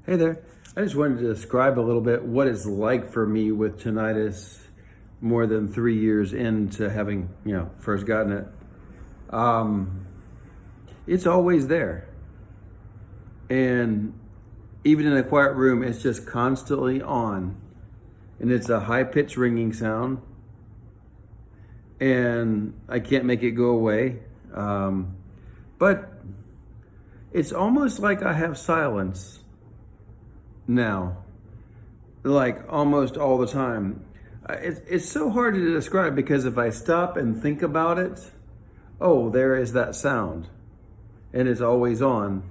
Hey there. I just wanted to describe a little bit what it's like for me with tinnitus more than 3 years into having, first gotten it. Um, it's always there. And even in a quiet room, it's just constantly on. And it's a high pitched ringing sound. And I can't make it go away. But it's almost like I have silence now, like almost all the time. It's so hard to describe because if I stop and think about it, oh, there is that sound, and it's always on,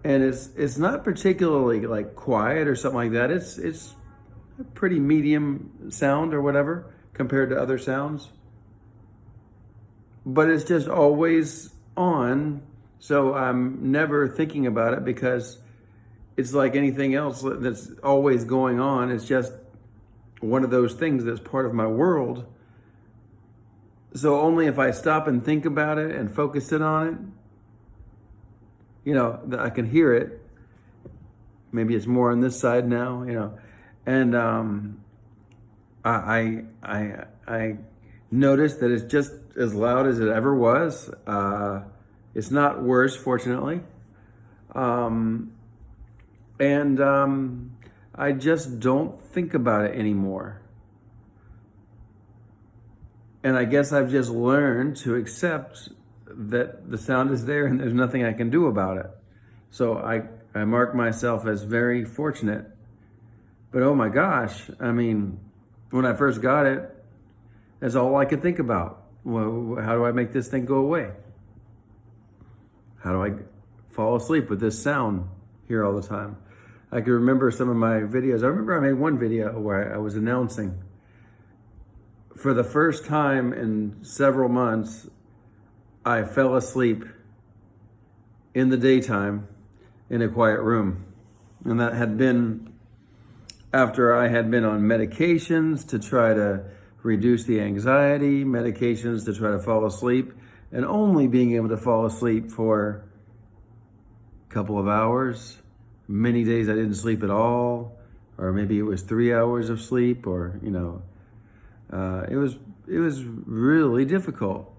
and it's not particularly like quiet or something like that. It's a pretty medium sound or whatever compared to other sounds, but it's just always on. So I'm never thinking about it because it's like anything else that's always going on. It's just one of those things that's part of my world. So only if I stop and think about it and focus in on it, I can hear it. Maybe it's more on this side now, and I noticed that it's just as loud as it ever was. It's not worse, fortunately. And I just don't think about it anymore. And I guess I've just learned to accept that the sound is there and there's nothing I can do about it. So I mark myself as very fortunate. But oh my gosh, I mean, when I first got it, that's all I could think about. Well, how do I make this thing go away? How do I fall asleep with this sound here all the time? I can remember some of my videos. I remember I made one video where I was announcing for the first time in several months, I fell asleep in the daytime in a quiet room. And that had been after I had been on medications to try to reduce the anxiety, medications to try to fall asleep, and only being able to fall asleep for a couple of hours. Many days I didn't sleep at all, or maybe it was 3 hours of sleep, or it was really difficult.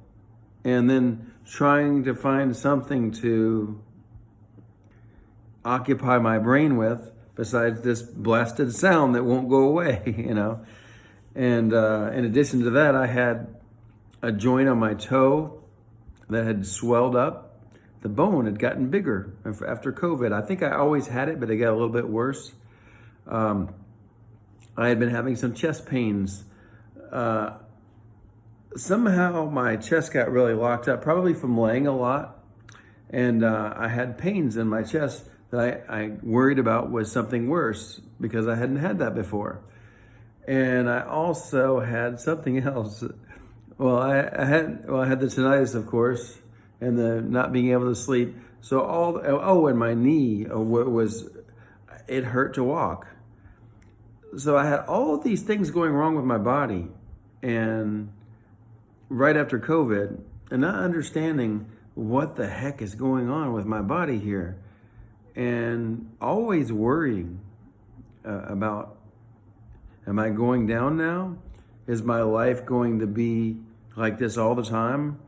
And then trying to find something to occupy my brain with besides this blasted sound that won't go away, And in addition to that, I had a joint on my toe that had swelled up. The bone had gotten bigger after COVID. I think I always had it, but it got a little bit worse. I had been having some chest pains. Somehow my chest got really locked up, probably from laying a lot. And I had pains in my chest that I worried about was something worse because I hadn't had that before. And I also had something else. Well, I had the tinnitus, of course, and the not being able to sleep. So and my knee it hurt to walk. So I had all of these things going wrong with my body, and right after COVID, and not understanding what the heck is going on with my body here, and always worrying about, am I going down now? Is my life going to be like this all the time?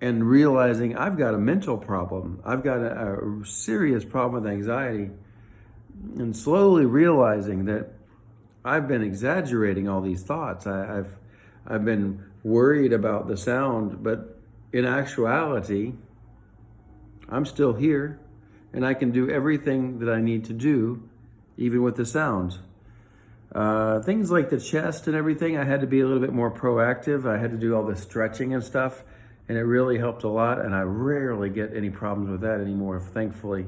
And realizing I've got a mental problem. I've got a serious problem with anxiety. And slowly realizing that I've been exaggerating all these thoughts. I've been worried about the sound, but in actuality, I'm still here and I can do everything that I need to do, even with the sound. Things like the chest and everything, I had to be a little bit more proactive. I had to do all the stretching and stuff, and it really helped a lot, and I rarely get any problems with that anymore, thankfully.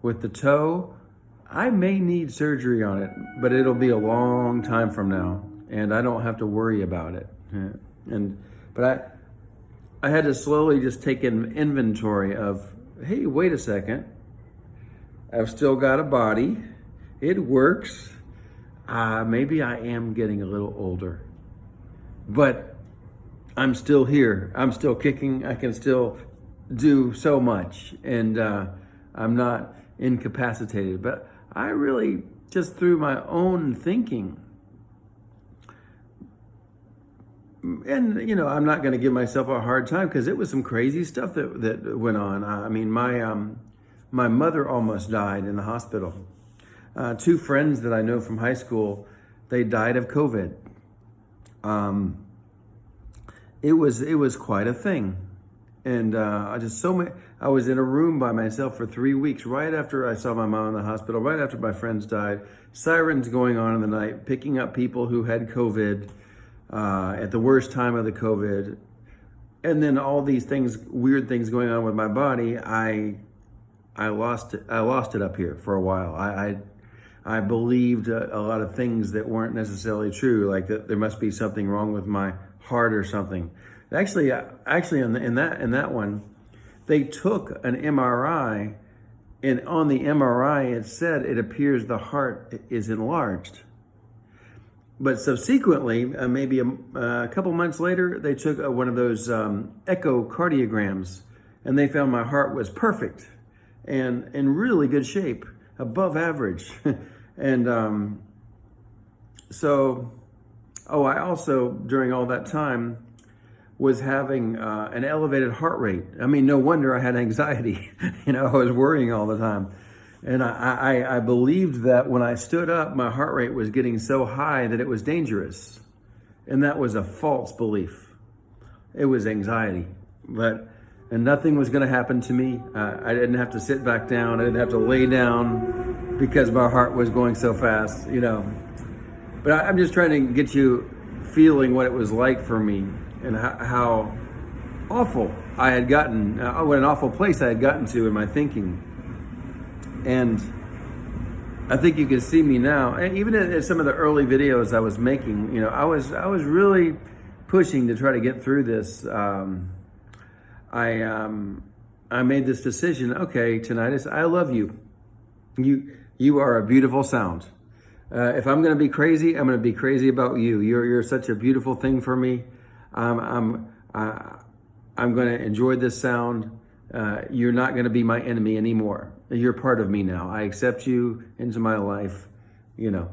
With the toe, I may need surgery on it, but it'll be a long time from now, and I don't have to worry about it. But I had to slowly just take an inventory of, hey, wait a second. I've still got a body. It works. Maybe I am getting a little older, but I'm still here. I'm still kicking. I can still do so much. And I'm not incapacitated. But I really, just through my own thinking, and I'm not going to give myself a hard time because it was some crazy stuff that went on. I mean, my mother almost died in the hospital. Two friends that I know from high school, they died of COVID. It was quite a thing, and I was in a room by myself for 3 weeks right after I saw my mom in the hospital, right after my friends died. Sirens going on in the night, picking up people who had COVID. At the worst time of the COVID, and then all these things, weird things going on with my body. I lost it up here for a while. I believed a lot of things that weren't necessarily true, like that there must be something wrong with my heart or something. Actually, in that one, they took an MRI, and on the MRI it said it appears the heart is enlarged. But subsequently, maybe a couple months later, they took one of those echocardiograms, and they found my heart was perfect and in really good shape, above average. And I also, during all that time, was having an elevated heart rate. I mean, no wonder I had anxiety. I was worrying all the time. And I believed that when I stood up, my heart rate was getting so high that it was dangerous. And that was a false belief. It was anxiety. And nothing was going to happen to me. I didn't have to sit back down. I didn't have to lay down because my heart was going so fast, But I'm just trying to get you feeling what it was like for me and how awful I had gotten, what an awful place I had gotten to in my thinking. And I think you can see me now, and even in some of the early videos I was making, I was really pushing to try to get through this. I made this decision. Okay, Tinnitus, I love you. You are a beautiful sound. If I'm going to be crazy, I'm going to be crazy about you. You're such a beautiful thing for me. I'm going to enjoy this sound. You're not going to be my enemy anymore. You're part of me now. I accept you into my life, and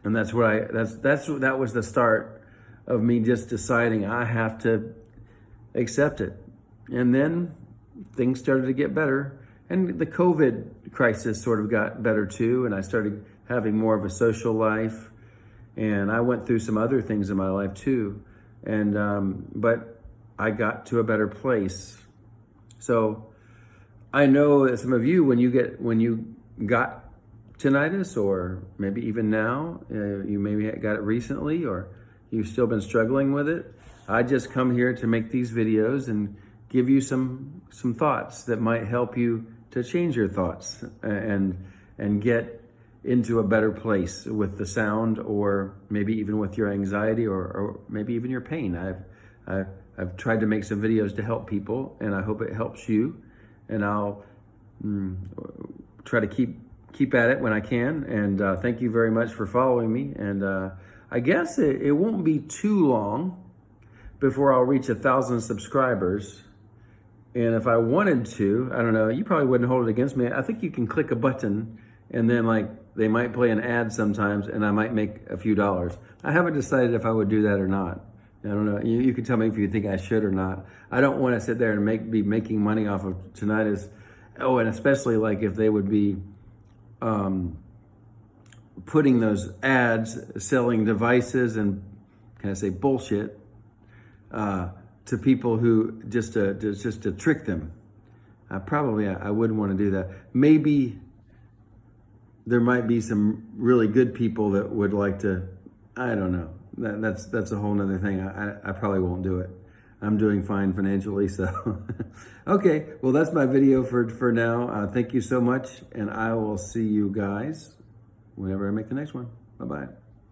that's what that was the start of me just deciding I have to accept it. And then things started to get better, and the COVID crisis sort of got better too, and I started having more of a social life, and I went through some other things in my life too, and but I got to a better place. So I know that some of you, when you got tinnitus, or maybe even now, you maybe got it recently, or you've still been struggling with it. I just come here to make these videos and give you some thoughts that might help you to change your thoughts and get into a better place with the sound, or maybe even with your anxiety, or maybe even your pain. I've tried to make some videos to help people, and I hope it helps you. And I'll try to keep at it when I can. And thank you very much for following me. And I guess it won't be too long before I'll reach 1,000 subscribers. And if I wanted to, I don't know, you probably wouldn't hold it against me. I think you can click a button, and then they might play an ad sometimes, and I might make a few dollars. I haven't decided if I would do that or not. I don't know. You can tell me if you think I should or not. I don't want to sit there and be making money off of tinnitus. Oh, and especially if they would be putting those ads, selling devices and, can I say, bullshit to people who just to trick them. I wouldn't want to do that. Maybe there might be some really good people that would like to. I don't know. That's a whole nother thing. I probably won't do it. I'm doing fine financially, so. Okay, well, that's my video for now. Thank you so much, and I will see you guys whenever I make the next one. Bye-bye.